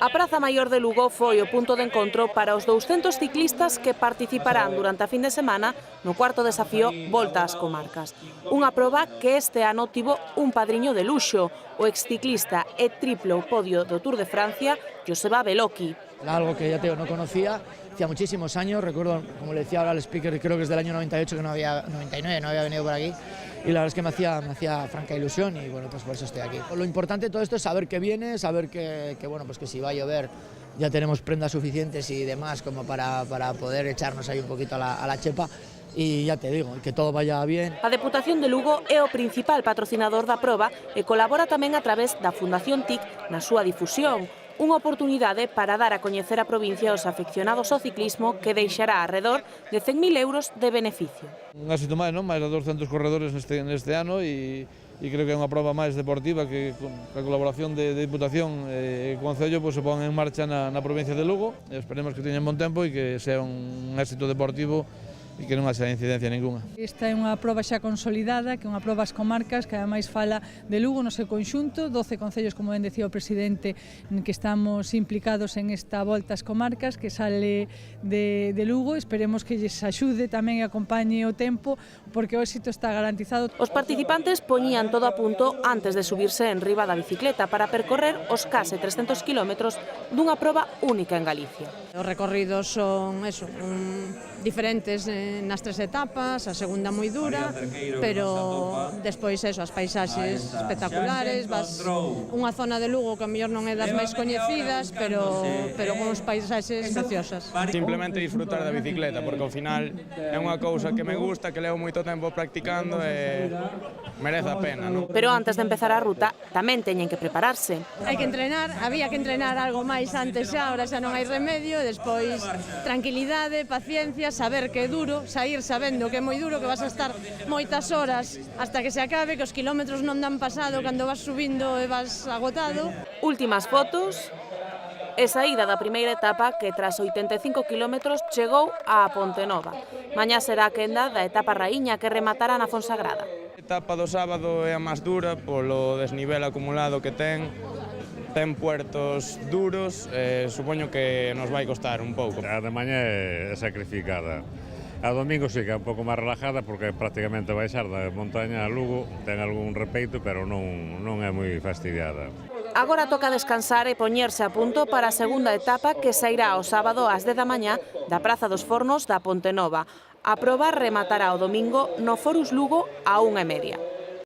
A Praza Maior de Lugo foi o punto de encontro para os 200 ciclistas que participarán durante a fin de semana no cuarto desafío Volta ás Comarcas. Unha proba que este ano tivo un padriño de luxo, o exciclista e triplo podio do Tour de Francia, Joseba Beloki. Algo que ya no conocía, hacía muchísimos años, recuerdo, como le decía ahora al speaker, creo que es del año 98, que 99, no había venido por aquí, y la verdad es que me hacía franca ilusión y bueno, pues por eso estoy aquí. Lo importante de todo esto es saber que viene, saber que bueno, pues que si va a llover ya tenemos prendas suficientes y demás como para poder echarnos ahí un poquito a la chepa. E ya te digo, que todo vaya bien. A Deputación de Lugo é o principal patrocinador da proba e colabora tamén a través da Fundación TIC na súa difusión. Unha oportunidade para dar a coñecer a provincia aos afeccionados ao ciclismo que deixará alrededor de 100.000 euros de beneficio. Un éxito máis, non? Máis de 200 corredores neste ano e creo que é unha proba máis deportiva que a colaboración de Diputación e Concello se pon en marcha na provincia de Lugo. Esperemos que teñan bon tempo e que sea un éxito deportivo e que non haxa incidencia ninguna. Esta é unha proba xa consolidada, que é unha proba ás comarcas, que ademais fala de Lugo no seu conxunto, 12 concellos, como ben decía o presidente, que estamos implicados en esta volta ás comarcas, que sale de Lugo. Esperemos que lles axude tamén e acompañe o tempo, porque o éxito está garantizado. Os participantes poñían todo a punto antes de subirse en riba da bicicleta para percorrer os case 300 kilómetros dunha proba única en Galicia. Os recorridos son diferentes nas tres etapas, a segunda moi dura, pero despois as paisaxes espectaculares, vas unha zona de Lugo que a mellor non é das máis coñecidas, pero con uns paisaxes preciosas. Simplemente disfrutar da bicicleta, porque ao final é unha cousa que me gusta, que levo moito tempo practicando e merece a pena, non? Pero antes de empezar a ruta tamén teñen que prepararse. Hai que entrenar, había que entrenar algo máis antes xa, ahora xa non hai remedio, e despois tranquilidade, paciencia, saber que é duro, sair sabendo que é moi duro, que vas a estar moitas horas hasta que se acabe, que os kilómetros non dan pasado cando vas subindo e vas agotado. Últimas fotos e saída da primeira etapa que tras 85 kilómetros chegou á Ponte Nova. Mañá será a quenda da etapa raíña que rematará na Fonsagrada. A etapa do sábado é a máis dura polo desnivel acumulado que ten puertos duros, supoño que nos vai costar un pouco. A de mañá é sacrificada. A domingo sí que é un pouco máis relajada porque prácticamente baixar da montaña a Lugo ten algún repeito, pero non é moi fastidiada. Agora toca descansar e poñerse a punto para a segunda etapa que sairá o sábado ás 10 da mañá da Praza dos Fornos da Ponte Nova. A proba rematará o domingo no Forus Lugo á 1:30.